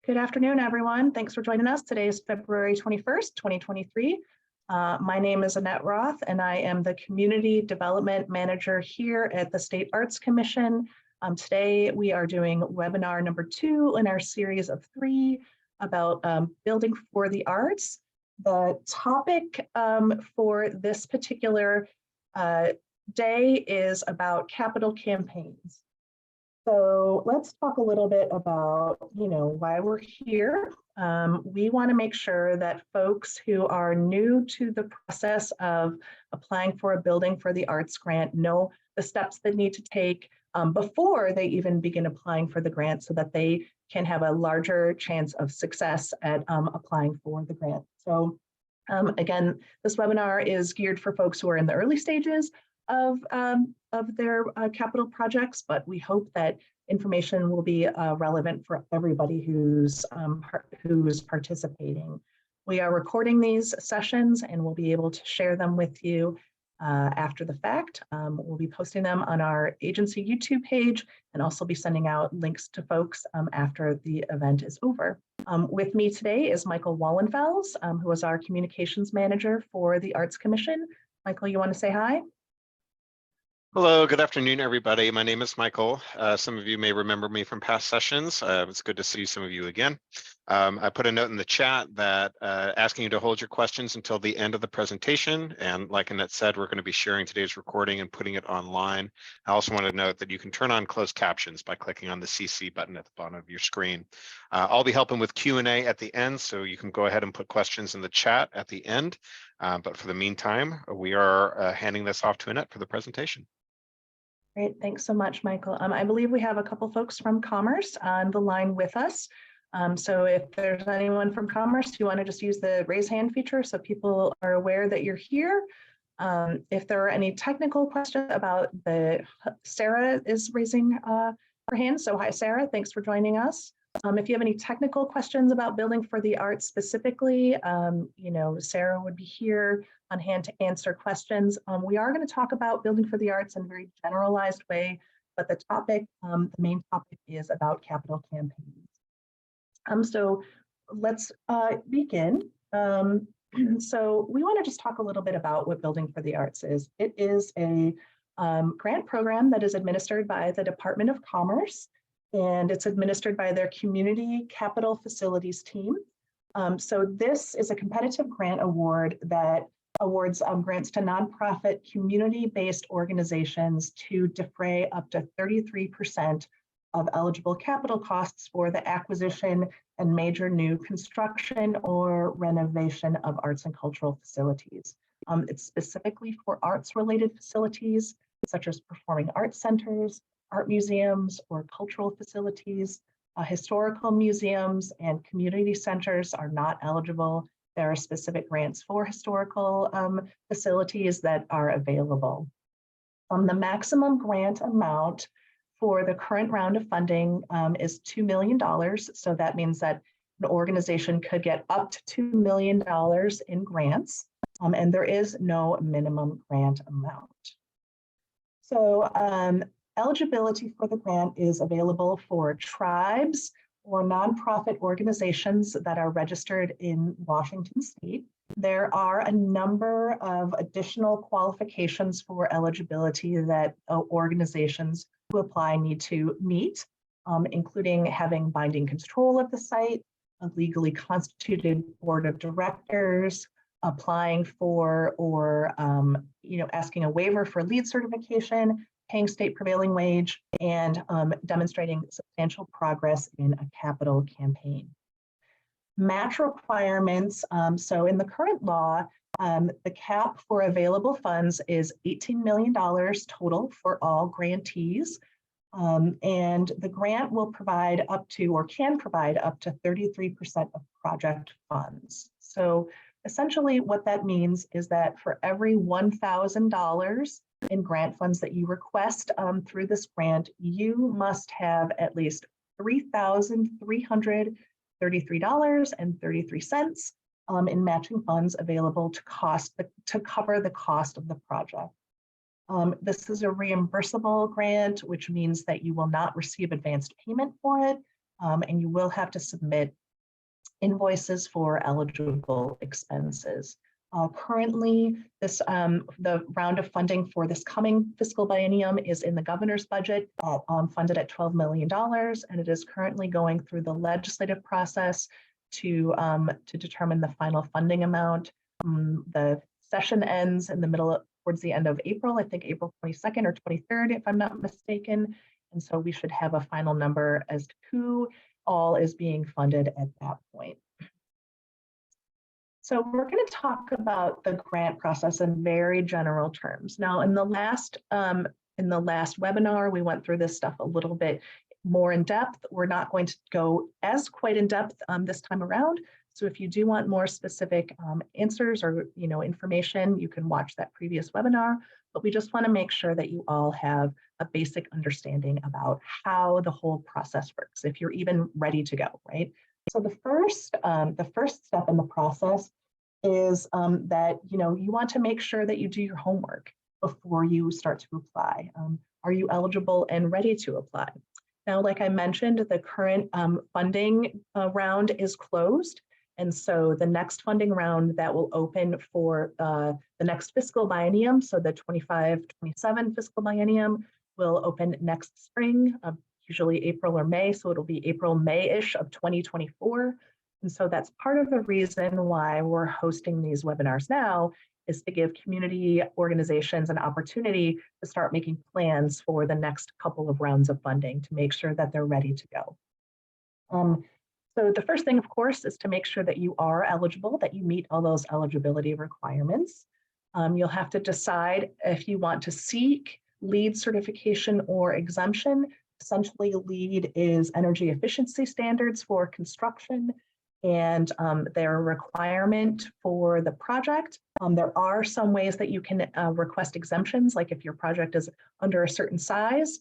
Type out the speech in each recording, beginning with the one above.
Good afternoon, everyone. Thanks for joining us. Today is February 21st, 2023. My name is Annette Roth, and I am the Community Development Manager here at the State Arts Commission. Today, we are doing webinar number 2 in our series of 3 about building for the arts. The topic for this particular day is about capital campaigns. So let's talk a little bit about, why we're here. We want to make sure that folks who are new to the process of applying for a Building for the Arts grant know the steps they need to take before they even begin applying for the grant so that they can have a larger chance of success at applying for the grant. So again, this webinar is geared for folks who are in the early stages of their capital projects, but we hope that information will be relevant for everybody who's participating. We are recording these sessions and we'll be able to share them with you after the fact. We'll be posting them on our agency YouTube page and also be sending out links to folks after the event is over. With me today is Michael Wallenfels, who is our communications manager for the Arts Commission. Michael, you want to say hi? Hello, good afternoon, everybody. My name is Michael. Some of you may remember me from past sessions. It's good to see some of you again. I put a note in the chat that asking you to hold your questions until the end of the presentation. And like Annette said, we're going to be sharing today's recording and putting it online. I also want to note that you can turn on closed captions by clicking on the CC button at the bottom of your screen. I'll be helping with Q&A at the end, so you can go ahead and put questions in the chat at the end. But for the meantime, we are handing this off to Annette for the presentation. Great, thanks so much, Michael. I believe we have a couple folks from Commerce on the line with us. So if there's anyone from Commerce, you want to just use the raise hand feature so people are aware that you're here. If there are any technical questions about Sarah is raising her hand. So hi, Sarah, thanks for joining us. If you have any technical questions about Building for the Arts specifically, Sarah would be here on hand to answer questions. We are going to talk about Building for the Arts in a very generalized way, but the main topic is about capital campaigns. So let's begin. So we want to just talk a little bit about what Building for the Arts is. It is a grant program that is administered by the Department of Commerce, and it's administered by their Community Capital Facilities team. So this is a competitive grant award that awards grants to nonprofit community-based organizations to defray up to 33% of eligible capital costs for the acquisition and major new construction or renovation of arts and cultural facilities. It's specifically for arts-related facilities, such as performing arts centers, art museums, or cultural facilities. Historical museums and community centers are not eligible. There are specific grants for historical facilities that are available. The maximum grant amount for the current round of funding is $2 million. So that means that an organization could get up to $2 million in grants, and there is no minimum grant amount. So eligibility for the grant is available for tribes or nonprofit organizations that are registered in Washington State. There are a number of additional qualifications for eligibility that organizations who apply need to meet, including having binding control of the site, a legally constituted board of directors, applying for or asking a waiver for LEED certification, paying state prevailing wage, and demonstrating substantial progress in a capital campaign. Match requirements, so in the current law, the cap for available funds is $18 million total for all grantees, and the grant will provide up to, or can provide up to 33% of project funds. So essentially what that means is that for every $1,000 in grant funds that you request through this grant, you must have at least $3,333.33 in matching funds available to cover the cost of the project. This is a reimbursable grant, which means that you will not receive advanced payment for it. and you will have to submit invoices for eligible expenses. Currently, the round of funding for this coming fiscal biennium is in the governor's budget, funded at $12 million, and it is currently going through the legislative process to determine the final funding amount. The session ends in the towards the end of April, I think April 22nd or 23rd, if I'm not mistaken. And so we should have a final number as to who all is being funded at that point. So we're going to talk about the grant process in very general terms. Now, in the last webinar, we went through this stuff a little bit more in depth. We're not going to go as quite in depth this time around. So if you do want more specific answers or information, you can watch that previous webinar. But we just want to make sure that you all have a basic understanding about how the whole process works, if you're even ready to go, right? So the first step in the process is that you want to make sure that you do your homework before you start to apply. Are you eligible and ready to apply? Now, like I mentioned, the current funding round is closed. And so the next funding round that will open for the next fiscal biennium, so the 25-27 fiscal biennium, will open next spring, usually April or May. So it'll be April, May-ish of 2024. And so that's part of the reason why we're hosting these webinars now, is to give community organizations an opportunity to start making plans for the next couple of rounds of funding to make sure that they're ready to go. So the first thing, of course, is to make sure that you are eligible, that you meet all those eligibility requirements. You'll have to decide if you want to seek LEED certification or exemption. Essentially, LEED is energy efficiency standards for construction, and their requirement for the project. There are some ways that you can request exemptions, like if your project is under a certain size.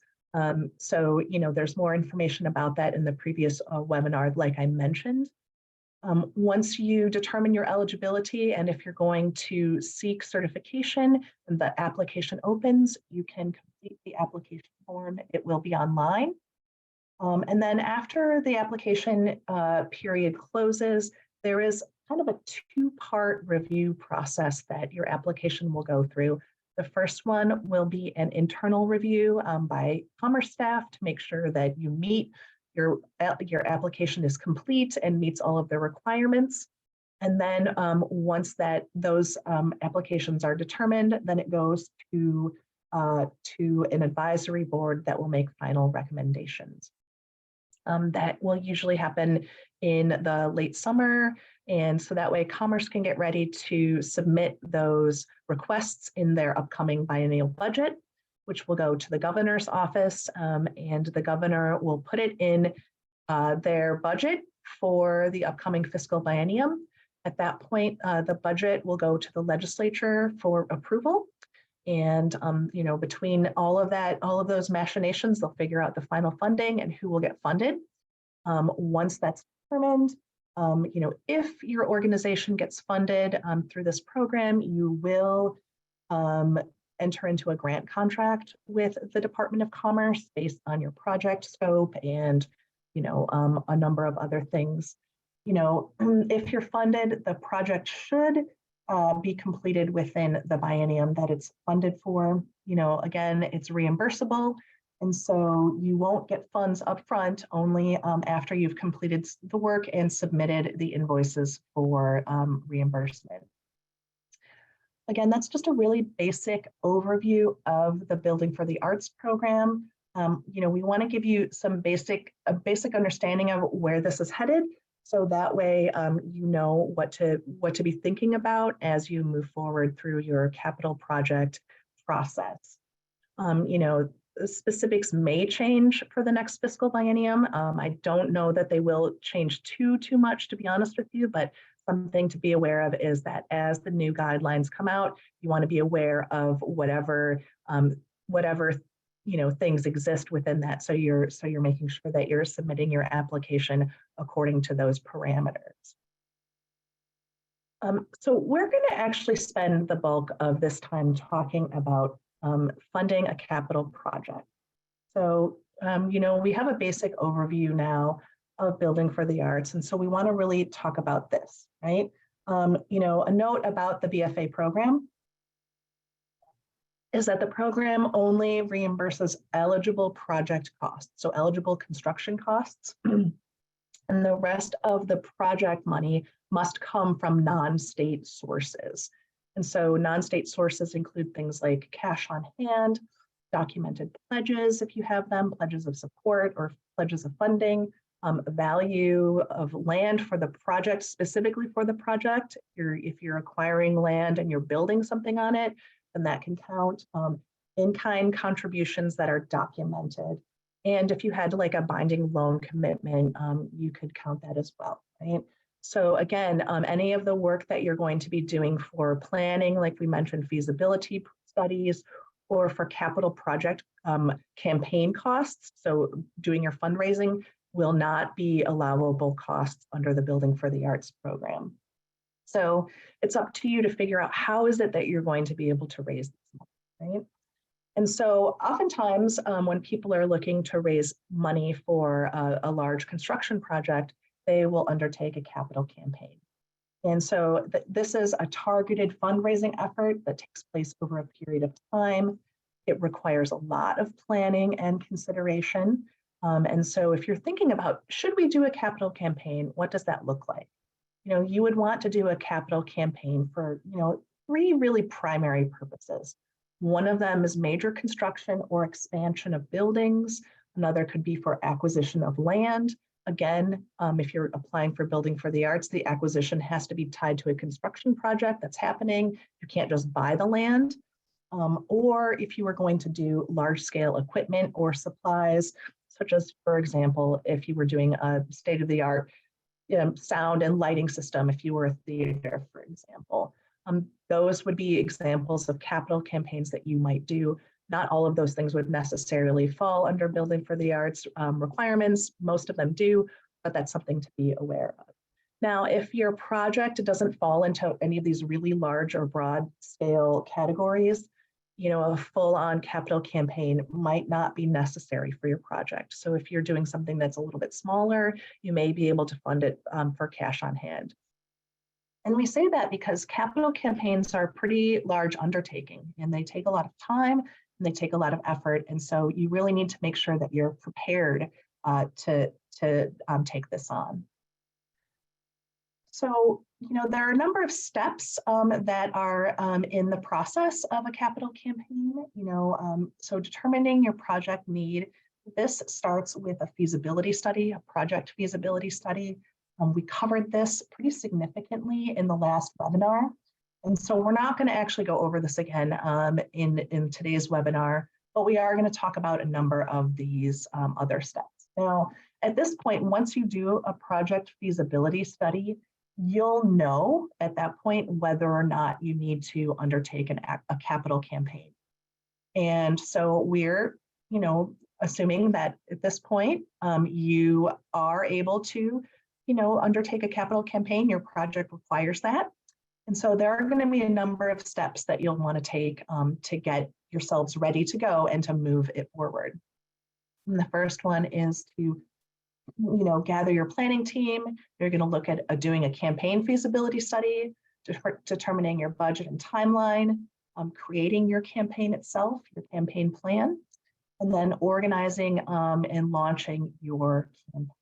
So, there's more information about that in the previous webinar, like I mentioned. Once you determine your eligibility and if you're going to seek certification and the application opens, you can complete the application form. It will be online. And then after the application period closes, there is kind of a two-part review process that your application will go through. The first one will be an internal review by Commerce staff to make sure that you meet your application is complete and meets all of the requirements. And then once those applications are determined, then it goes to an advisory board that will make final recommendations. That will usually happen in the late summer. And so that way Commerce can get ready to submit those requests in their upcoming biennial budget, which will go to the governor's office, and the governor will put it in their budget for the upcoming fiscal biennium. At that point, the budget will go to the legislature for approval. And between all of those machinations, they'll figure out the final funding and who will get funded. Once that's determined, if your organization gets funded through this program, you will enter into a grant contract with the Department of Commerce based on your project scope and a number of other things. If you're funded, the project should be completed within the biennium that it's funded for. Again, it's reimbursable. And so you won't get funds upfront, only after you've completed the work and submitted the invoices for reimbursement. Again, that's just a really basic overview of the Building for the Arts program. We want to give you a basic understanding of where this is headed. So that way, you know what to be thinking about as you move forward through your capital project process. Specifics may change for the next fiscal biennium. I don't know that they will change too much, to be honest with you, but something to be aware of is that as the new guidelines come out, you want to be aware of whatever things exist within that. So you're making sure that you're submitting your application according to those parameters. So we're going to actually spend the bulk of this time talking about funding a capital project. So, we have a basic overview now of Building for the Arts. And so we want to really talk about this, right? A note about the BFA program is that the program only reimburses eligible project costs, so eligible construction costs. And the rest of the project money must come from non-state sources. And so non-state sources include things like cash on hand, documented pledges, if you have them, pledges of support or pledges of funding, value of land for the project, specifically for the project. If you're acquiring land and you're building something on it, then that can count. In-kind contributions that are documented. And if you had like a binding loan commitment, you could count that as well, right? So again, any of the work that you're going to be doing for planning, like we mentioned, feasibility studies, or for capital project campaign costs, so doing your fundraising, will not be allowable costs under the Building for the Arts program. So it's up to you to figure out how is it that you're going to be able to raise this money, right? And so oftentimes when people are looking to raise money for a large construction project, they will undertake a capital campaign. And so this is a targeted fundraising effort that takes place over a period of time. It requires a lot of planning and consideration. And so if you're thinking about, should we do a capital campaign? What does that look like? You would want to do a capital campaign for, three really primary purposes. One of them is major construction or expansion of buildings. Another could be for acquisition of land. Again, if you're applying for Building for the Arts, the acquisition has to be tied to a construction project that's happening. You can't just buy the land. Or if you were going to do large scale equipment or supplies, such as, for example, if you were doing a state-of-the-art sound and lighting system, if you were a theater, for example. Those would be examples of capital campaigns that you might do. Not all of those things would necessarily fall under Building for the Arts requirements. Most of them do, but that's something to be aware of. Now, if your project doesn't fall into any of these really large or broad scale categories, a full-on capital campaign might not be necessary for your project. So if you're doing something that's a little bit smaller, you may be able to fund it for cash on hand. And we say that because capital campaigns are a pretty large undertaking and they take a lot of time and they take a lot of effort. And so you really need to make sure that you're prepared to take this on. So, there are a number of steps that are in the process of a capital campaign. So determining your project need, this starts with a feasibility study, a project feasibility study. We covered this pretty significantly in the last webinar. And so we're not going to actually go over this again in today's webinar, but we are going to talk about a number of these other steps. Now, at this point, once you do a project feasibility study, you'll know at that point whether or not you need to undertake a capital campaign. And so we're, assuming that at this point, you are able to undertake a capital campaign, your project requires that. And so there are going to be a number of steps that you'll want to take to get yourselves ready to go and to move it forward. And the first one is to, gather your planning team. You're going to look at doing a campaign feasibility study, determining your budget and timeline, creating your campaign itself, your campaign plan, and then organizing and launching your campaign.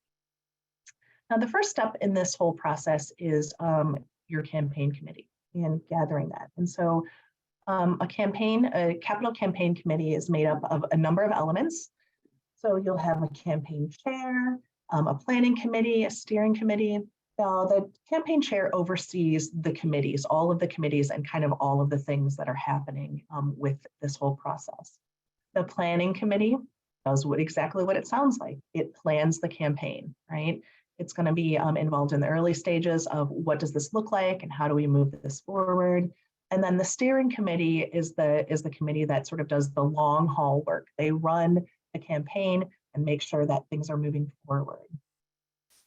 Now, the first step in this whole process is your campaign committee and gathering that. And so a capital campaign committee is made up of a number of elements. So you'll have a campaign chair, a planning committee, a steering committee. The campaign chair oversees the committees, all of the committees and kind of all of the things that are happening with this whole process. The planning committee does exactly what it sounds like. It plans the campaign, right? It's going to be involved in the early stages of what does this look like and how do we move this forward. And then the steering committee is the committee that sort of does the long haul work. They run the campaign and make sure that things are moving forward.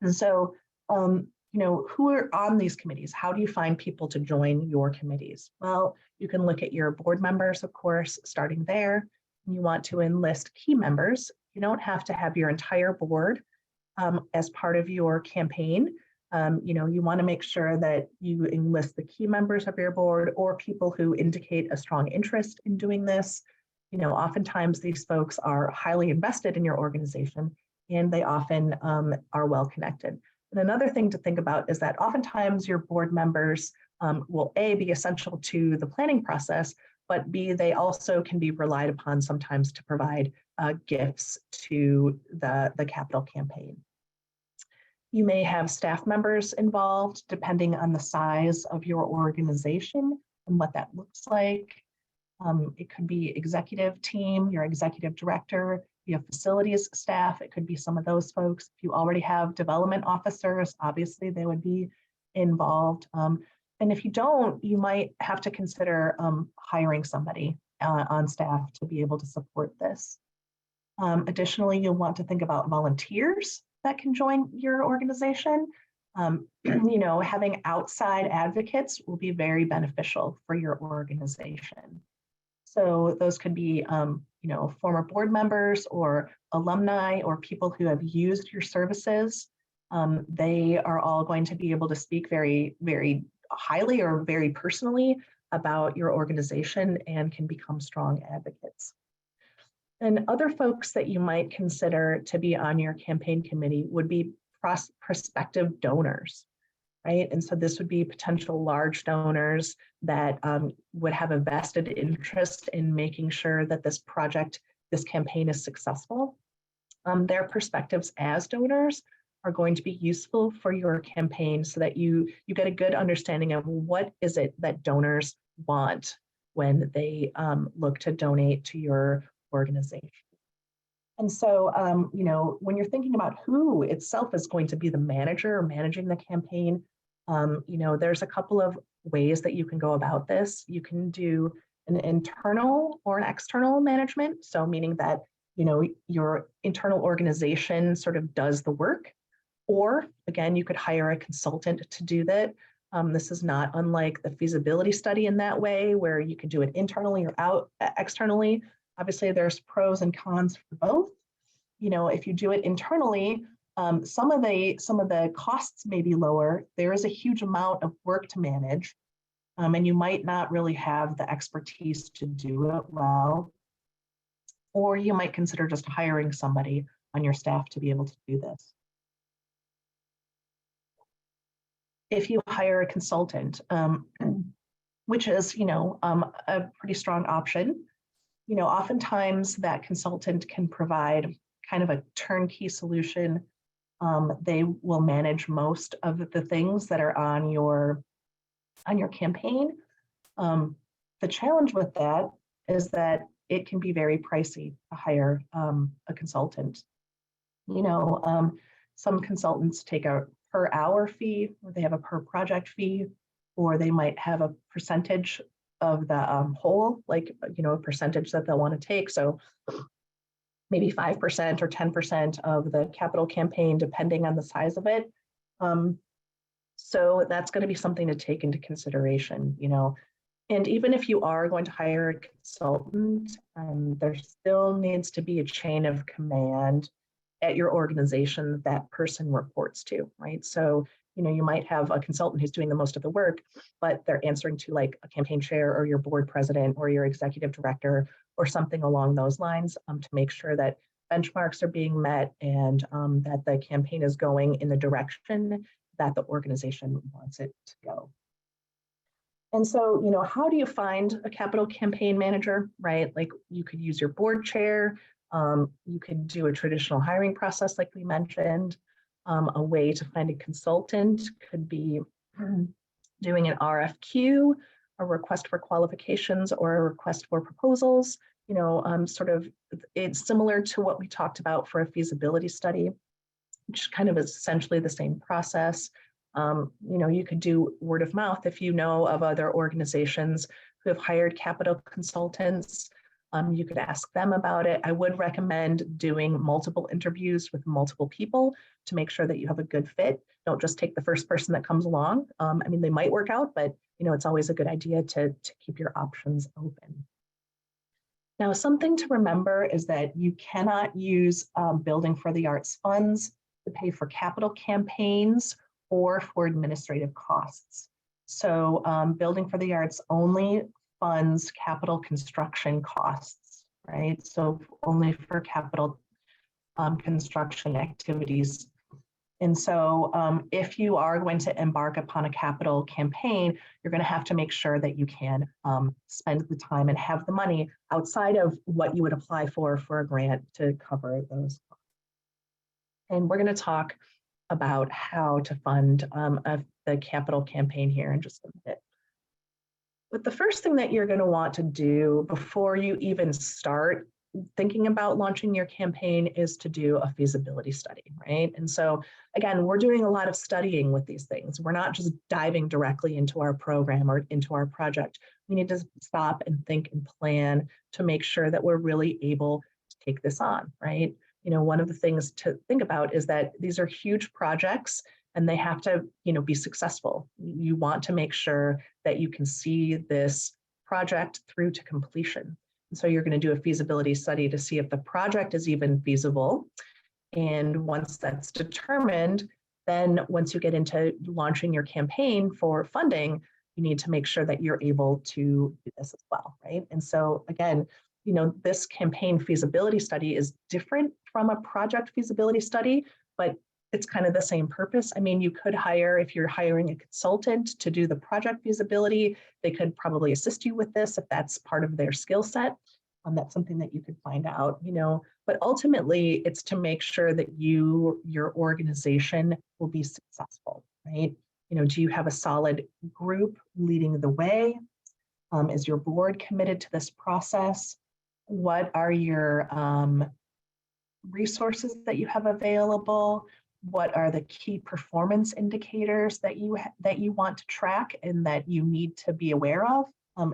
And so, who are on these committees? How do you find people to join your committees? Well, you can look at your board members, of course, starting there. You want to enlist key members. You don't have to have your entire board. as part of your campaign. You want to make sure that you enlist the key members of your board or people who indicate a strong interest in doing this. Oftentimes these folks are highly invested in your organization, and they often are well connected. And another thing to think about is that oftentimes your board members will A, be essential to the planning process, but B, they also can be relied upon sometimes to provide gifts to the capital campaign. You may have staff members involved depending on the size of your organization and what that looks like. It could be executive team, your executive director, you have facilities staff, it could be some of those folks. If you already have development officers, obviously they would be involved. And if you don't, you might have to consider hiring somebody on staff to be able to support this. Additionally, you'll want to think about volunteers that can join your organization. Having outside advocates will be very beneficial for your organization. So those could be, former board members or alumni or people who have used your services. They are all going to be able to speak very, very highly or very personally about your organization and can become strong advocates. And other folks that you might consider to be on your campaign committee would be prospective donors, right? And so this would be potential large donors that would have a vested interest in making sure that this project, this campaign is successful. Their perspectives as donors are going to be useful for your campaign so that you get a good understanding of what is it that donors want when they look to donate to your organization. And so, when you're thinking about who itself is going to be the manager managing the campaign, there's a couple of ways that you can go about this. You can do an internal or an external management. So meaning that, your internal organization sort of does the work, or again, you could hire a consultant to do that. This is not unlike the feasibility study in that way, where you can do it internally or externally. Obviously, there's pros and cons for both. If you do it internally, some of the costs may be lower. There is a huge amount of work to manage, and you might not really have the expertise to do it well. Or you might consider just hiring somebody on your staff to be able to do this. If you hire a consultant, which is, a pretty strong option, oftentimes that consultant can provide kind of a turnkey solution. They will manage most of the things that are on your campaign. The challenge with that is that it can be very pricey to hire a consultant. Some consultants take a per hour fee, or they have a per project fee, or they might have a percentage of the whole, like, a percentage that they'll want to take. So maybe 5% or 10% of the capital campaign, depending on the size of it. So that's going to be something to take into consideration, And even if you are going to hire a consultant, there still needs to be a chain of command at your organization that person reports to, right? So, you might have a consultant who's doing the most of the work, but they're answering to like a campaign chair or your board president or your executive director or something along those lines to make sure that benchmarks are being met and that the campaign is going in the direction that the organization wants it to go. And so, how do you find a capital campaign manager, right? Like you could use your board chair, you could do a traditional hiring process like we mentioned. A way to find a consultant could be doing an RFQ, a request for qualifications, or a request for proposals. It's similar to what we talked about for a feasibility study, which kind of is essentially the same process. You could do word of mouth if you know of other organizations who have hired capital consultants. You could ask them about it. I would recommend doing multiple interviews with multiple people to make sure that you have a good fit. Don't just take the first person that comes along. They might work out, but it's always a good idea to keep your options open. Now, something to remember is that you cannot use Building for the Arts funds to pay for capital campaigns or for administrative costs. So Building for the Arts only funds capital construction costs, right? So only for capital construction activities. And so if you are going to embark upon a capital campaign, you're going to have to make sure that you can spend the time and have the money outside of what you would apply for a grant to cover those. And we're going to talk about how to fund the capital campaign here in just a minute. But the first thing that you're going to want to do before you even start thinking about launching your campaign is to do a feasibility study, right? And so again, we're doing a lot of studying with these things. We're not just diving directly into our program or into our project. We need to stop and think and plan to make sure that we're really able to take this on, right? You know, one of the things to think about is that these are huge projects and they have to, you know, be successful. You want to make sure that you can see this project through to completion. So you're going to do a feasibility study to see if the project is even feasible. And once that's determined, then once you get into launching your campaign for funding, you need to make sure that you're able to do this as well, right? And so again, you know, this campaign feasibility study is different from a project feasibility study, but it's kind of the same purpose. I mean, you could hire, if you're hiring a consultant to do the project feasibility, they could probably assist you with this if that's part of their skill set. That's something that you could find out, you know, but ultimately it's to make sure that your organization will be successful, right? You know, do you have a solid group leading the way? Is your board committed to this process? What are your resources that you have available? What are the key performance indicators that you want to track and that you need to be aware of?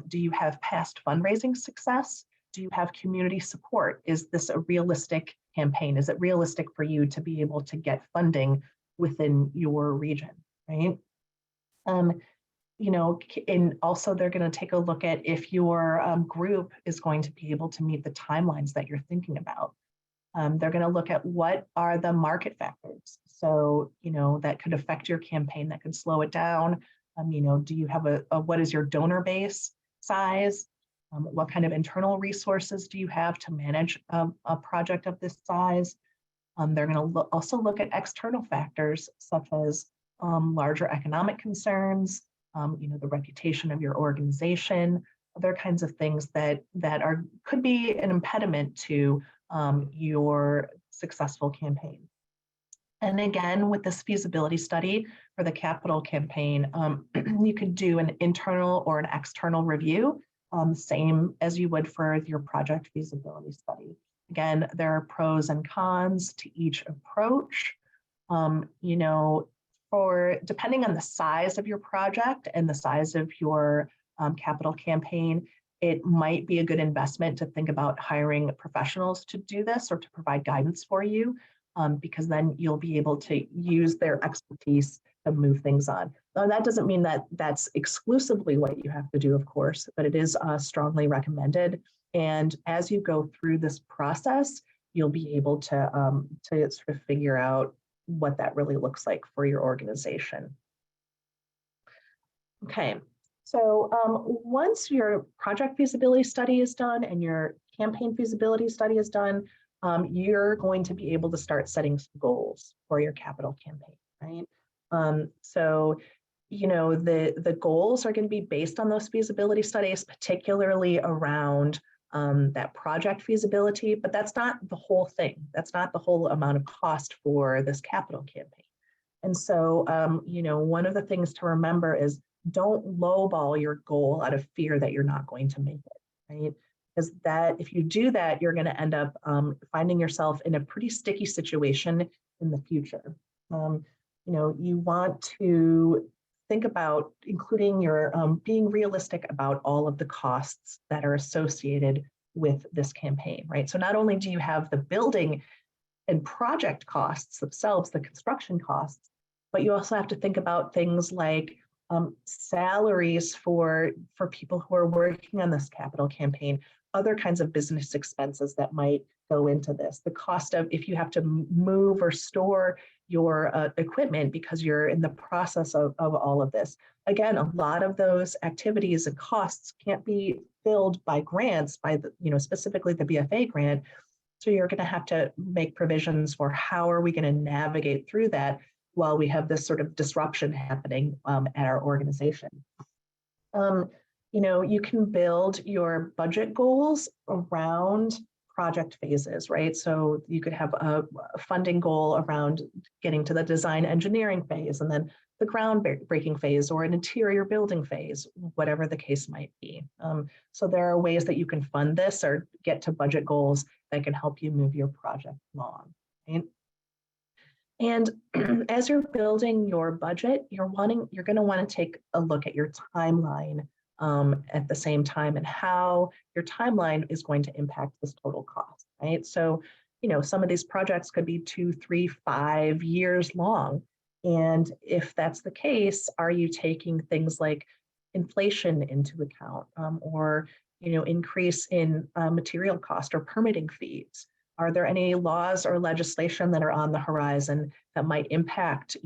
Do you have past fundraising success? Do you have community support? Is this a realistic campaign? Is it realistic for you to be able to get funding within your region, right? You know, and also they're going to take a look at if your group is going to be able to meet the timelines that you're thinking about. They're going to look at what are the market factors. So, you know, that could affect your campaign, that could slow it down. You know, do you have what is your donor base size? What kind of internal resources do you have to manage a project of this size? They're going to also look at external factors such as larger economic concerns, you know, the reputation of your organization, other kinds of things that could be an impediment to your successful campaign. And again, with this feasibility study for the capital campaign, you could do an internal or an external review, same as you would for your project feasibility study. Again, there are pros and cons to each approach. You know, depending on the size of your project and the size of your capital campaign, it might be a good investment to think about hiring professionals to do this or to provide guidance for you, because then you'll be able to use their expertise to move things on. Now, that doesn't mean that that's exclusively what you have to do, of course, but it is strongly recommended. And as you go through this process, you'll be able to sort of figure out what that really looks like for your organization. Okay. So once your project feasibility study is done and your campaign feasibility study is done, you're going to be able to start setting some goals for your capital campaign, right? So, you know, the goals are going to be based on those feasibility studies, particularly around that project feasibility, but that's not the whole thing. That's not the whole amount of cost for this capital campaign. And so, you know, one of the things to remember is don't lowball your goal out of fear that you're not going to make it, right? Because that, if you do that, you're going to end up finding yourself in a pretty sticky situation in the future. You know, you want to think about including your, being realistic about all of the costs that are associated with this campaign, right? So not only do you have the building and project costs themselves, the construction costs, but you also have to think about things like salaries for people who are working on this capital campaign, other kinds of business expenses that might go into this. The cost of if you have to move or store your equipment because you're in the process of all of this. Again, a lot of those activities and costs can't be filled by grants, by the, specifically the BFA grant. So you're going to have to make provisions for how are we going to navigate through that while we have this sort of disruption happening at our organization. You can build your budget goals around project phases, right? So you could have a funding goal around getting to the design engineering phase, and then the groundbreaking phase, or an interior building phase, whatever the case might be. So there are ways that you can fund this or get to budget goals that can help you move your project along, right? And as you're building your budget, you're going to want to take a look at your timeline at the same time, and how your timeline is going to impact this total cost, right? So, some of these projects could be 2, 3, 5 years long. And if that's the case, are you taking things like inflation into account, or, increase in material cost or permitting fees? Are there any laws or legislation that are on the horizon that might impact,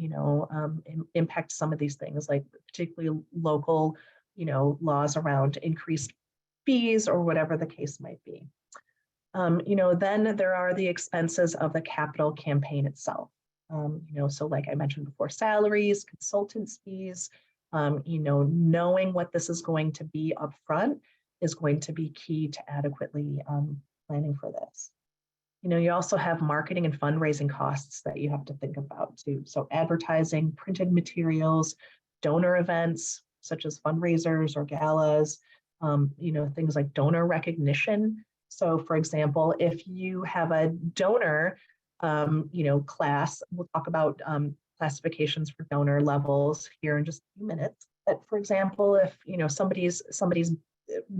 impact some of these things, like particularly local, laws around increased fees or whatever the case might be? Then there are the expenses of the capital campaign itself. So like I mentioned before, salaries, consultants fees, knowing what this is going to be upfront is going to be key to adequately planning for this. You also have marketing and fundraising costs that you have to think about too. So advertising, printed materials, donor events, such as fundraisers or galas, things like donor recognition. So for example, if you have a donor, class, we'll talk about classifications for donor levels here in just a few minutes. But for example, if, somebody's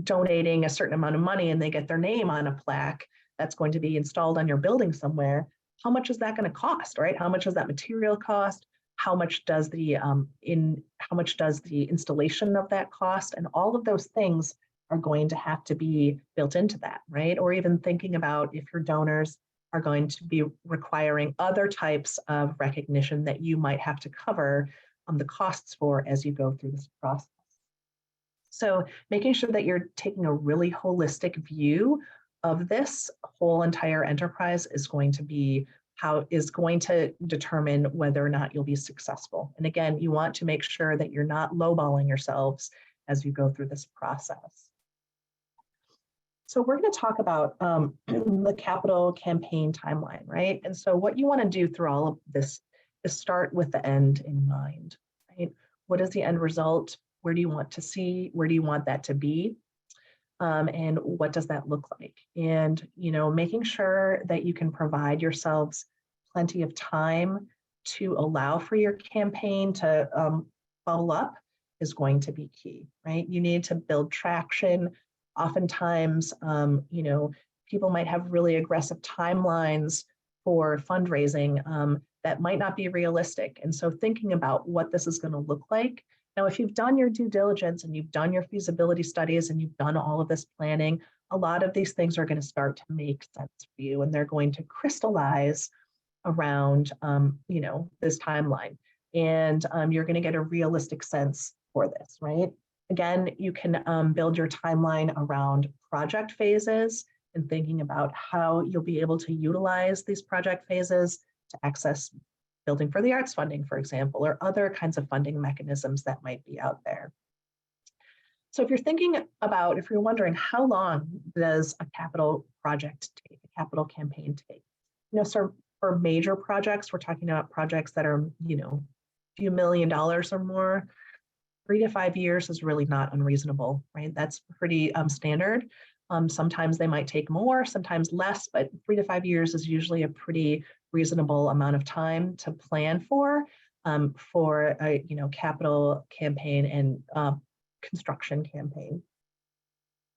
donating a certain amount of money and they get their name on a plaque that's going to be installed on your building somewhere, how much is that going to cost, right? How much does that material cost? How much does the installation of that cost? And all of those things are going to have to be built into that, right? Or even thinking about if your donors are going to be requiring other types of recognition that you might have to cover the costs for as you go through this process. So making sure that you're taking a really holistic view of this whole entire enterprise is going to determine whether or not you'll be successful. And again, you want to make sure that you're not lowballing yourselves as you go through this process. So we're going to talk about the capital campaign timeline, right? And so what you want to do through all of this is start with the end in mind, right? What is the end result? Where do you want to see? Where do you want that to be? And what does that look like? And, making sure that you can provide yourselves plenty of time to allow for your campaign to bubble up is going to be key, right? You need to build traction. Oftentimes, people might have really aggressive timelines for fundraising that might not be realistic. And so thinking about what this is going to look like. Now, if you've done your due diligence and you've done your feasibility studies and you've done all of this planning, a lot of these things are going to start to make sense for you, and they're going to crystallize around, this timeline. And you're going to get a realistic sense for this, right? Again, you can build your timeline around project phases and thinking about how you'll be able to utilize these project phases to access Building for the Arts funding, for example, or other kinds of funding mechanisms that might be out there. So if you're wondering how long does a capital project take, a capital campaign take? So for major projects, we're talking about projects that are, a few $1 million or more. 3 to 5 years is really not unreasonable, right? That's pretty standard. Sometimes they might take more, sometimes less, but 3 to 5 years is usually a pretty reasonable amount of time to plan for a capital campaign and construction campaign.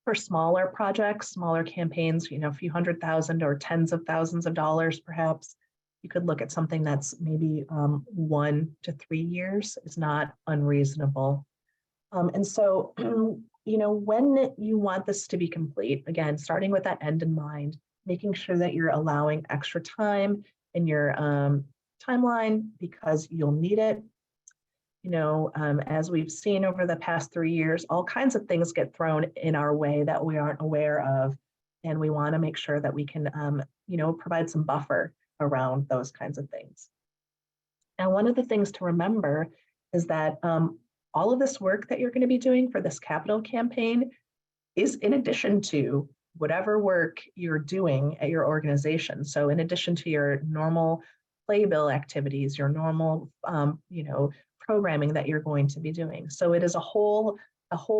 For smaller projects, smaller campaigns, a few $100,000 or tens of thousands of dollars, perhaps, you could look at something that's maybe 1 to 3 years is not unreasonable. And so, when you want this to be complete, again, starting with that end in mind, making sure that you're allowing extra time in your timeline because you'll need it. As we've seen over the past 3 years, all kinds of things get thrown in our way that we aren't aware of. And we want to make sure that we can, provide some buffer around those kinds of things. And one of the things to remember is that all of this work that you're going to be doing for this capital campaign is in addition to whatever work you're doing at your organization. So in addition to your normal playbill activities, your normal, programming that you're going to be doing. So it is a whole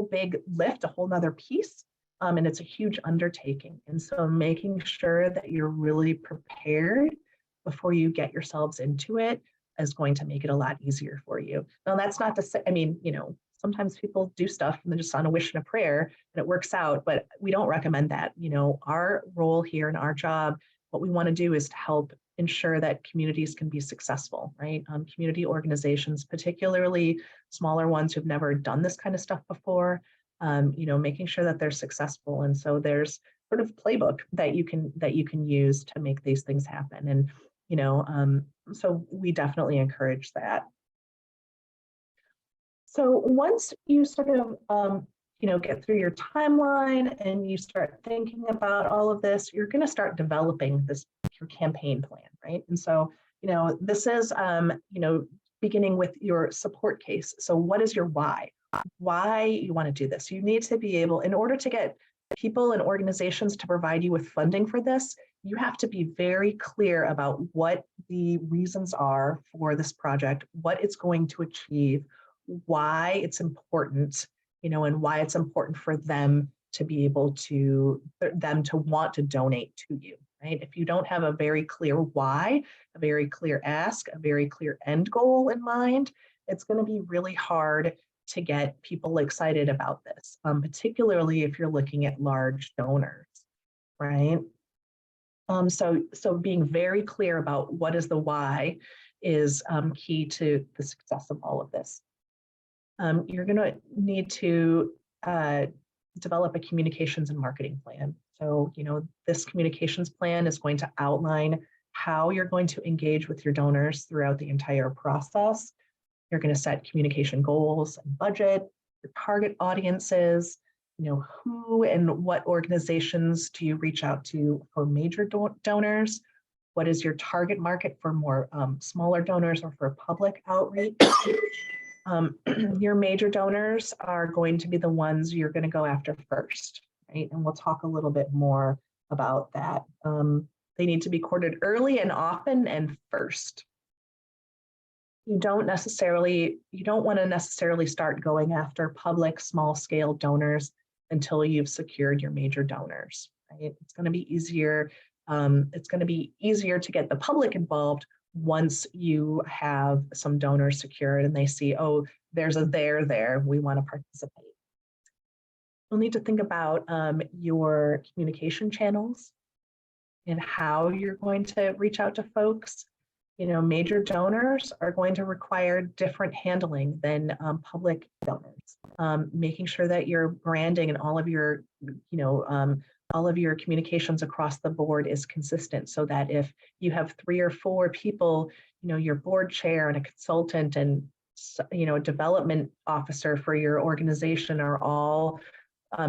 big lift, a whole nother piece, and it's a huge undertaking. And so making sure that you're really prepared before you get yourselves into it is going to make it a lot easier for you. Now, that's not to say, sometimes people do stuff and they're just on a wish and a prayer and it works out, but we don't recommend that. Our role here and our job, what we want to do is to help ensure that communities can be successful, right? Community organizations, particularly smaller ones who've never done this kind of stuff before, making sure that they're successful. And so there's sort of playbook that you can use to make these things happen. And so we definitely encourage that. So once you sort of get through your timeline and you start thinking about all of this, you're going to start developing your campaign plan, right? And so, this is, beginning with your support case. So what is your why? Why you want to do this? You need to be able, in order to get people and organizations to provide you with funding for this, you have to be very clear about what the reasons are for this project, what it's going to achieve, why it's important, and why it's important for them to be able to, want to donate to you, right? If you don't have a very clear why, a very clear ask, a very clear end goal in mind, it's going to be really hard to get people excited about this, particularly if you're looking at large donors, right? So being very clear about what is the why is key to the success of all of this. You're going to need to develop a communications and marketing plan. So, this communications plan is going to outline how you're going to engage with your donors throughout the entire process. You're going to set communication goals and budget, your target audiences, who and what organizations do you reach out to for major donors? What is your target market for more smaller donors or for public outreach? Your major donors are going to be the ones you're going to go after first, right? And we'll talk a little bit more about that. They need to be courted early and often and first. You don't want to necessarily start going after public small scale donors until you've secured your major donors, right? It's going to be easier. It's going to be easier to get the public involved once you have some donors secured and they see, oh, there's a there, we want to participate. You'll need to think about your communication channels and how you're going to reach out to folks. Major donors are going to require different handling than public donors. Making sure that your branding and all of your, all of your communications across the board is consistent, so that if you have 3 or 4 people, your board chair and a consultant and a development officer for your organization are all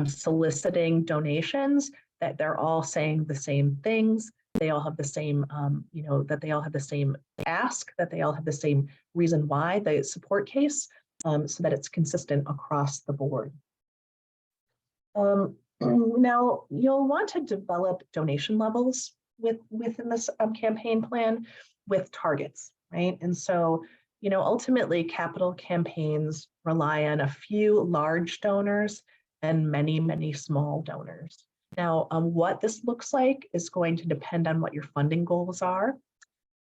soliciting donations, that they're all saying the same things. They all have the same, that they all have the same ask, that they all have the same reason why, the support case, so that it's consistent across the board. Now, you'll want to develop donation levels within this campaign plan with targets, right? And so, ultimately, capital campaigns rely on a few large donors and many, many small donors. Now, what this looks like is going to depend on what your funding goals are.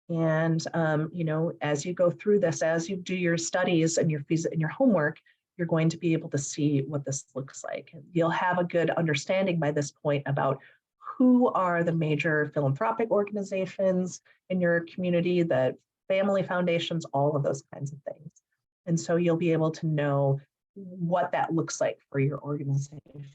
And, as you go through this, as you do your studies and your homework, you're going to be able to see what this looks like. You'll have a good understanding by this point about who are the major philanthropic organizations in your community, the family foundations, all of those kinds of things. And so you'll be able to know what that looks like for your organization.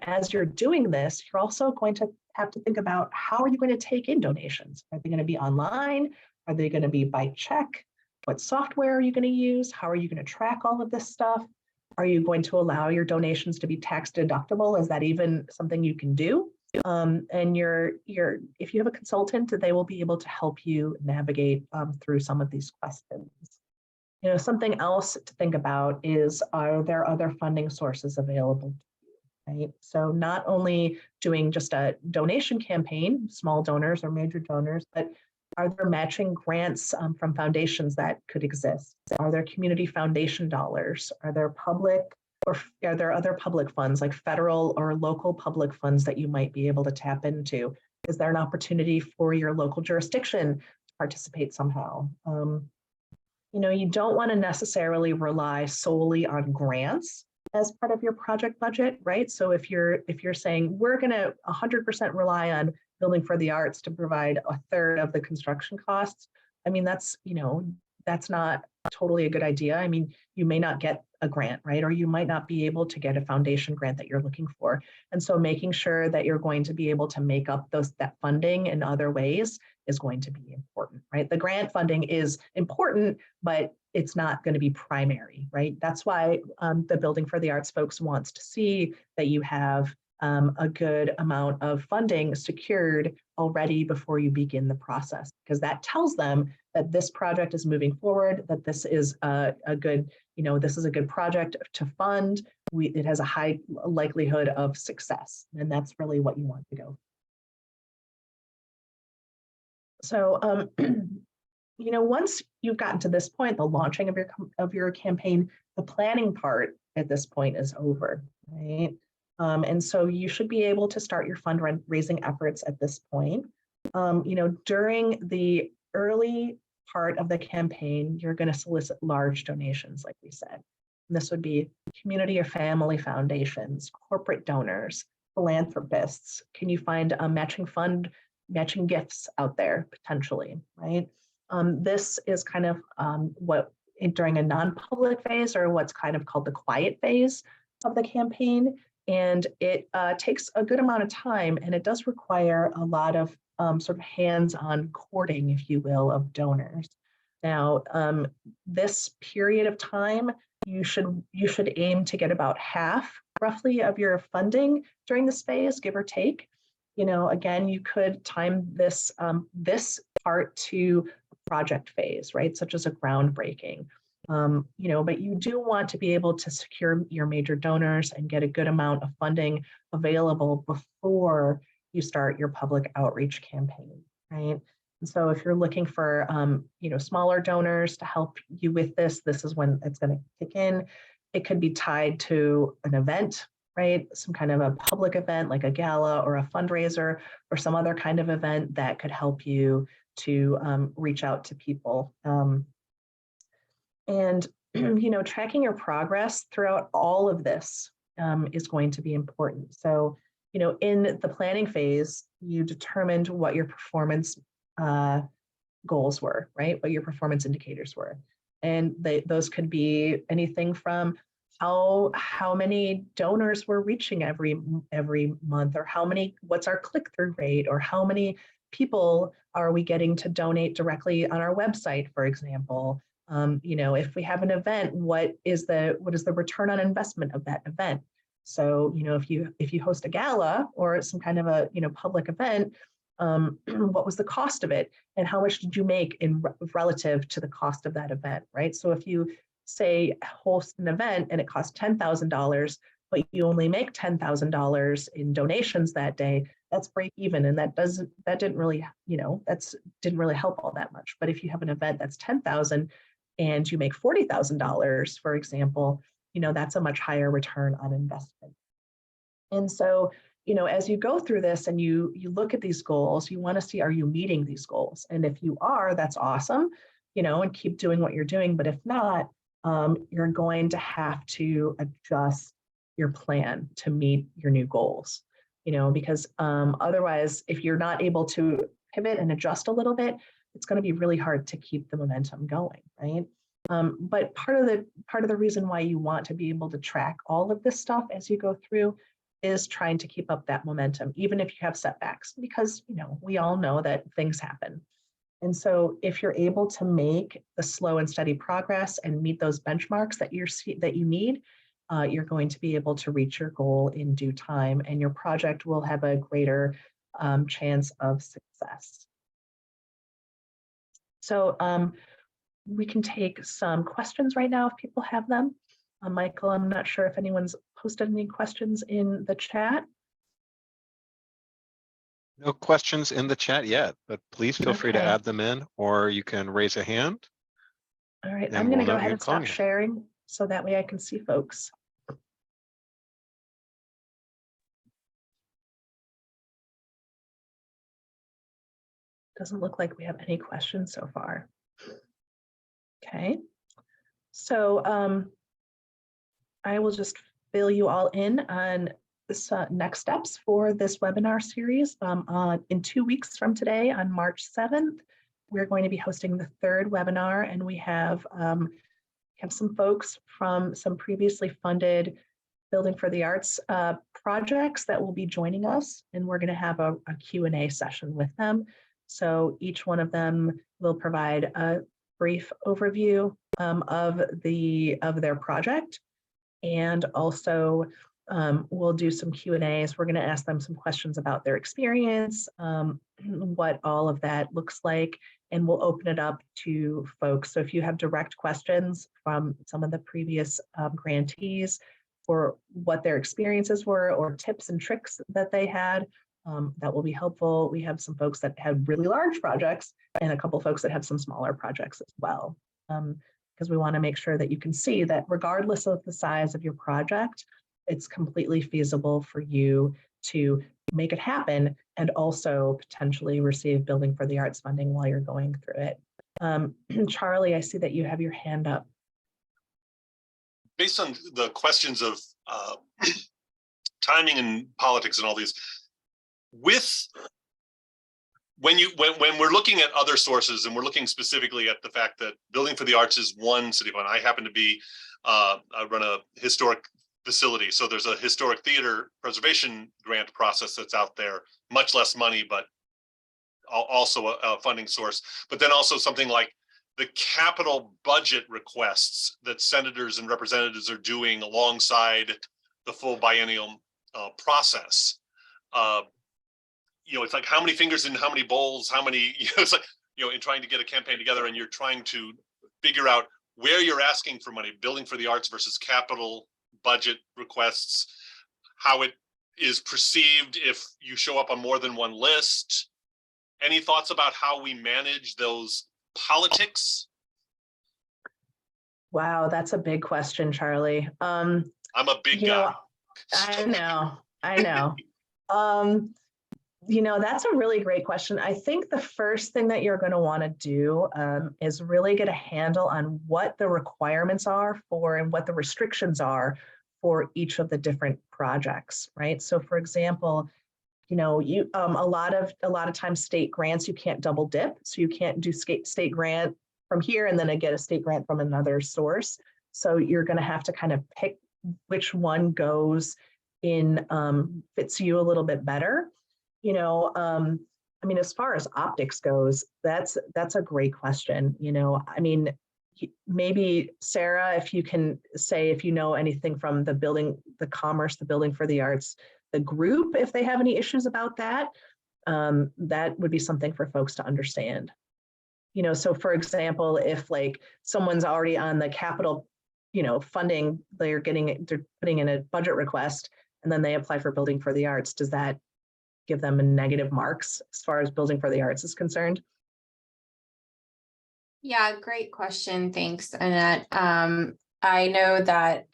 As you're doing this, you're also going to have to think about how are you going to take in donations? Are they going to be online? Are they going to be by check? What software are you going to use? How are you going to track all of this stuff? Are you going to allow your donations to be tax deductible? Is that even something you can do? And if you have a consultant, they will be able to help you navigate through some of these questions. You know, something else to think about is, are there other funding sources available? Right? So not only doing just a donation campaign, small donors or major donors, but are there matching grants from foundations that could exist? Are there community foundation dollars? Are there public or are there other public funds like federal or local public funds that you might be able to tap into? Is there an opportunity for your local jurisdiction to participate somehow? You know, you don't want to necessarily rely solely on grants as part of your project budget, right? So if you're saying we're going to 100% rely on Building for the Arts to provide a third of the construction costs, I mean, that's, you know, that's not totally a good idea. I mean, you may not get a grant, right? Or you might not be able to get a foundation grant that you're looking for. And so making sure that you're going to be able to make up that funding in other ways is going to be important, right? The grant funding is important, but it's not going to be primary, right? That's why the Building for the Arts folks wants to see that you have a good amount of funding secured already before you begin the process, because that tells them that this project is moving forward, that this is a good, you know, this is a good project to fund. It has a high likelihood of success, and that's really what you want to go. So, you know, once you've gotten to this point, the launching of your campaign, the planning part at this point is over, right? And so you should be able to start your fundraising efforts at this point. You know, during the early part of the campaign, you're going to solicit large donations, like we said. And this would be community or family foundations, corporate donors, philanthropists. Can you find a matching gifts out there potentially, right? This is kind of what during a non-public phase, or what's kind of called the quiet phase of the campaign. And it takes a good amount of time, and it does require a lot of sort of hands-on courting, if you will, of donors. Now, this period of time, you should aim to get about half, roughly, of your funding during this phase, give or take. You know, again, you could time this this part to a project phase, right, such as a groundbreaking. You know, but you do want to be able to secure your major donors and get a good amount of funding available before you start your public outreach campaign, right? And so if you're looking for, you know, smaller donors to help you with this, this is when it's going to kick in. It could be tied to an event, right? Some kind of a public event like a gala or a fundraiser or some other kind of event that could help you to reach out to people. And, you know, tracking your progress throughout all of this is going to be important. So, you know, in the planning phase, you determined what your performance goals were, right? What your performance indicators were. And those could be anything from how many donors we're reaching every month, or what's our click-through rate, or how many people are we getting to donate directly on our website, for example. You know, if we have an event, what is the return on investment of that event? So, you know, if you host a gala or some kind of a, you know, public event, what was the cost of it, and how much did you make in relative to the cost of that event, right? So if you say host an event and it costs $10,000, but you only make $10,000 in donations that day, that's break even, and that didn't really, you know, didn't really help all that much. But if you have an event that's 10,000 and you make $40,000, for example, you know, that's a much higher return on investment. And so, you know, as you go through this and you look at these goals, you want to see, are you meeting these goals? And if you are, that's awesome, you know, and keep doing what you're doing. But if not, you're going to have to adjust your plan to meet your new goals, you know, because otherwise, if you're not able to pivot and adjust a little bit, it's going to be really hard to keep the momentum going, right? But part of the reason why you want to be able to track all of this stuff as you go through is trying to keep up that momentum, even if you have setbacks, because, you know, we all know that things happen. And so if you're able to make the slow and steady progress and meet those benchmarks that you need, you're going to be able to reach your goal in due time, and your project will have a greater chance of success. So we can take some questions right now if people have them. Michael, I'm not sure if anyone's posted any questions in the chat. No questions in the chat yet, but please feel free to Okay. add them in, or you can raise a hand. All right, And I'm going to we'll go know ahead you're and stop calling it. sharing so that way I can see folks. Doesn't look like we have any questions so far. Okay, so I will just fill you all in on this next steps for this webinar series. In 2 weeks from today, on March 7th, we're going to be hosting the 3rd webinar, and we have some folks from some previously funded Building for the Arts projects that will be joining us, and we're going to have a Q&A session with them. So each one of them will provide a brief overview of their project, and also we'll do some Q&As. We're going to ask them some questions about their experience, what all of that looks like, and we'll open it up to folks. So if you have direct questions from some of the previous grantees for what their experiences were, or tips and tricks that they had, that will be helpful. We have some folks that had really large projects and a couple folks that have some smaller projects as well. Because we want to make sure that you can see that regardless of the size of your project, it's completely feasible for you to make it happen and also potentially receive Building for the Arts funding while you're going through it. Charlie, I see that you have your hand up. Based on the questions of timing and politics and all these, when we're looking at other sources, and we're looking specifically at the fact that Building for the Arts is one city fund. I happen to be I run a historic facility, so there's a historic theater preservation grant process that's out there, much less money, but also a funding source. But then also something like the capital budget requests that senators and representatives are doing alongside the full biennial process. You know, it's like how many fingers in how many bowls, how many, you know, it's like, you know, in trying to get a campaign together, and you're trying to figure out where you're asking for money, Building for the Arts versus capital budget requests, how it is perceived if you show up on more than one list. Any thoughts about how we manage those politics? Wow, that's a big question, Charlie. I'm a big guy. I know. You know, that's a really great question. I think the first thing that you're going to want to do is really get a handle on what the requirements are for and what the restrictions are for each of the different projects, right? So, for example, you know, a lot of times state grants, you can't double dip, so you can't do state grant from here and then I get a state grant from another source. So you're going to have to kind of pick which one goes in fits you a little bit better. You know, I mean, as far as optics goes, that's a great question. You know, I mean, maybe Sarah, if you can say if you know anything from the Building for the Arts, the group, if they have any issues about that, that would be something for folks to understand. You know, so for example, if like someone's already on the capital, you know, funding, they're putting in a budget request, and then they apply for Building for the Arts, does that give them negative marks as far as Building for the Arts is concerned? Yeah, great question. Thanks, Annette. I know that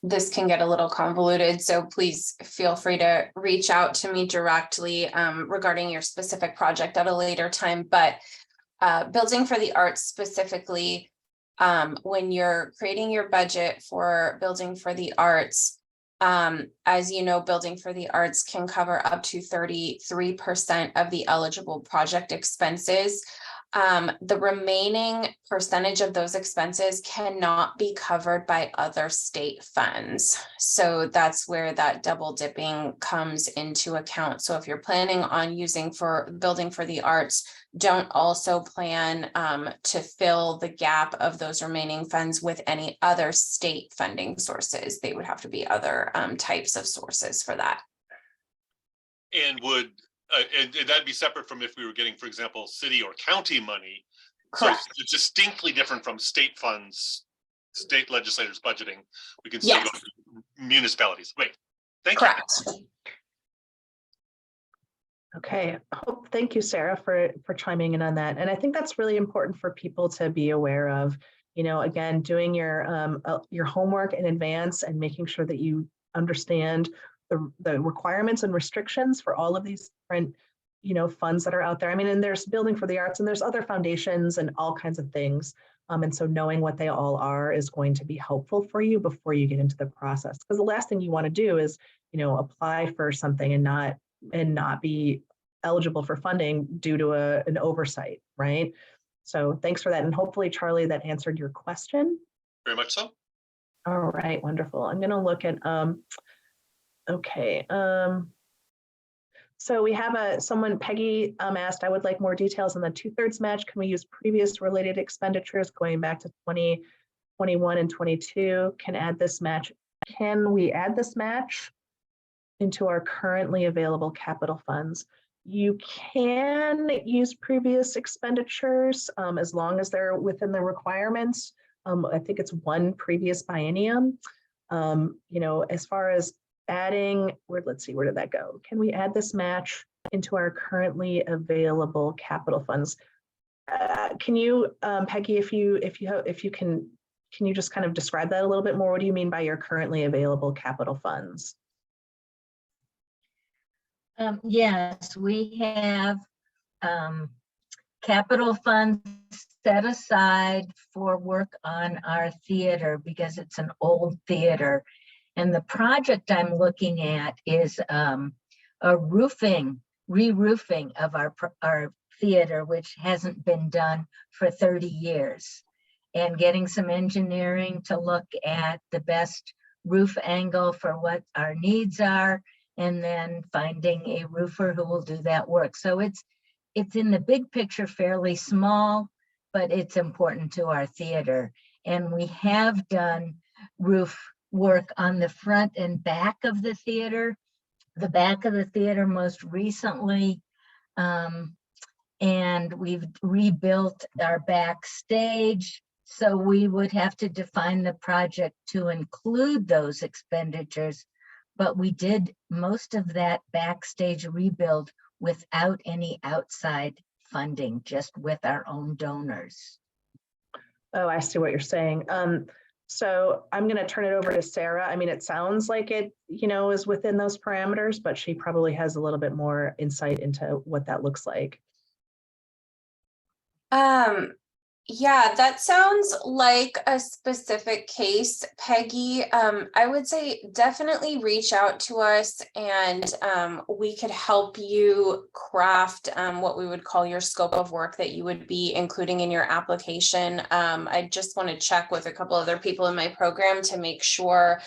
this can get a little convoluted, so please feel free to reach out to me directly regarding your specific project at a later time. But Building for the Arts specifically, when you're creating your budget for Building for the Arts, as you know, Building for the Arts can cover up to 33% of the eligible project expenses. The remaining percentage of those expenses cannot be covered by other state funds. So that's where that double dipping comes into account. So if you're planning on using for building for the arts, don't also plan to fill the gap of those remaining funds with any other state funding sources. They would have to be other types of sources for that. And would and that'd be separate from if we were getting, for example, city or county money. Correct. So it's distinctly different from state funds, state legislators budgeting. We can still Yes. go to municipalities. Wait, thank Correct. you. Okay, thank you, Sarah, for chiming in on that. And I think that's really important for people to be aware of, again, doing your homework in advance and making sure that you understand the requirements and restrictions for all of these different, funds that are out there. I mean, and there's Building for the Arts and there's other foundations and all kinds of things. And so knowing what they all are is going to be helpful for you before you get into the process. Because the last thing you want to do is, apply for something and not be eligible for funding due to an oversight, right? So thanks for that. And hopefully, Charlie, that answered your question. Very much so. All right, wonderful. I'm going to look at, okay. So we have someone, Peggy asked, I would like more details on the 2/3 match. Can we use previous related expenditures going back to 2021 and 22? Can we add this match into our currently available capital funds? You can use previous expenditures as long as they're within the requirements. I think it's one previous biennium. As far as adding, let's see, where did that go? Can we add this match into our currently available capital funds? Can you, Peggy, if you can you just kind of describe that a little bit more? What do you mean by your currently available capital funds? Yes, we have capital funds set aside for work on our theater because it's an old theater. And the project I'm looking at is a re-roofing of our theater, which hasn't been done for 30 years. And getting some engineering to look at the best roof angle for what our needs are, and then finding a roofer who will do that work. So it's in the big picture fairly small, but it's important to our theater. And we have done roof work on the front and back of the theater. The back of the theater most recently, and we've rebuilt our backstage. So we would have to define the project to include those expenditures. But we did most of that backstage rebuild without any outside funding, just with our own donors. Oh, I see what you're saying. So I'm going to turn it over to Sarah. I mean, it sounds like it, is within those parameters, but she probably has a little bit more insight into what that looks like. Yeah, that sounds like a specific case, Peggy. I would say definitely reach out to us and we could help you craft what we would call your scope of work that you would be including in your application. I just want to check with a couple other people in my program to make sure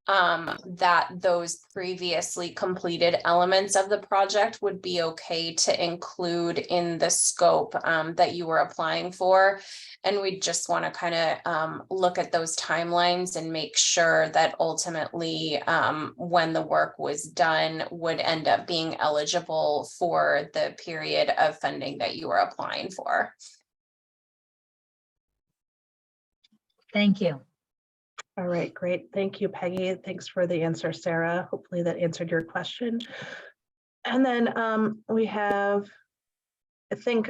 that those previously completed elements of the project would be okay to include in the scope that you were applying for. And we just want to kind of look at those timelines and make sure that ultimately when the work was done would end up being eligible for the period of funding that you were applying for. Thank you. All right, great. Thank you, Peggy. Thanks for the answer, Sarah. Hopefully that answered your question. And then we have, I think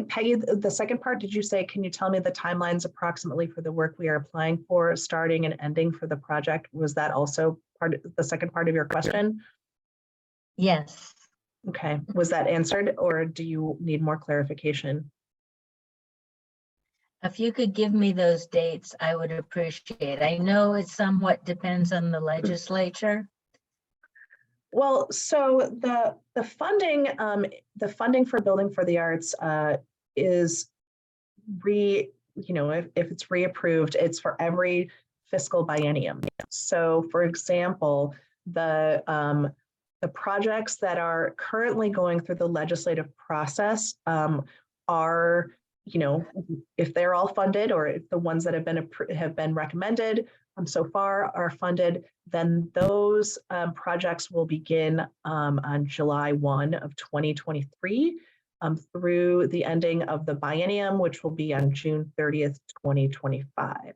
Peggy, the second part, did you say, can you tell me the timelines approximately for the work we are applying for, starting and ending for the project? Was that also part of the second part of your question? Yes. Okay, was that answered or do you need more clarification? If you could give me those dates, I would appreciate it. I know it somewhat depends on the legislature. Well, so the funding for Building for the Arts is if it's reapproved, it's for every fiscal biennium. So for example, the projects that are currently going through the legislative process are, if they're all funded, or if the ones that have been recommended so far are funded, then those projects will begin on July 1 of 2023 through the ending of the biennium, which will be on June 30th, 2025.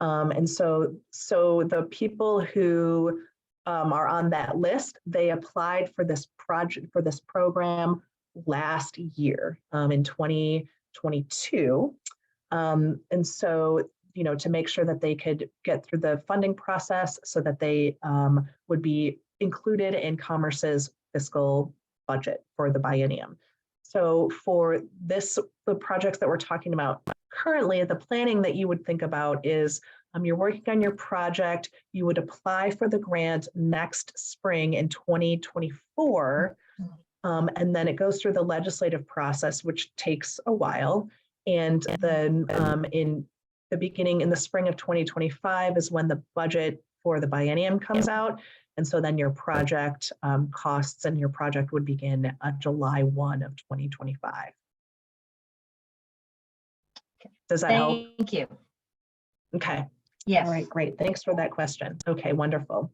And so the people who are on that list, they applied for this program last year in 2022. And so, to make sure that they could get through the funding process so that they would be included in Commerce's fiscal budget for the biennium. So for the projects that we're talking about currently, the planning that you would think about is you're working on your project, you would apply for the grant next spring in 2024, and then it goes through the legislative process, which takes a while. And then in the spring of 2025 is when the budget for the biennium comes out. And so then your project costs and your project would begin July 1 of 2025. Does that help? Thank you. Okay. Yes. All right, great. Thanks for that question. Okay, wonderful.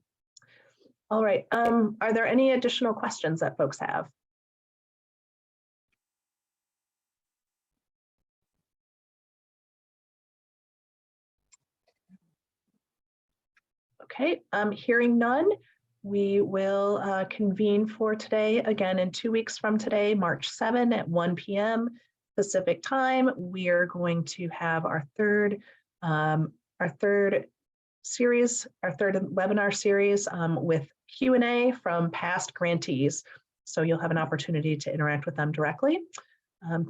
All right. Are there any additional questions that folks have? Okay, hearing none, we will convene for today again in 2 weeks from today, March 7 at 1 p.m. Pacific time. We are going to have our third webinar series with Q&A from past grantees. So you'll have an opportunity to interact with them directly.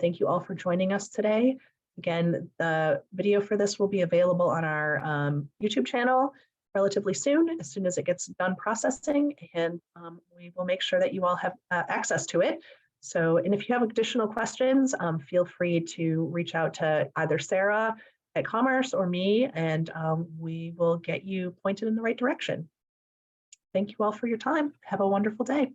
Thank you all for joining us today. Again, the video for this will be available on our YouTube channel relatively soon as it gets done processing, and we will make sure that you all have access to it. So, and if you have additional questions, feel free to reach out to either Sarah at Commerce or me, and we will get you pointed in the right direction. Thank you all for your time. Have a wonderful day.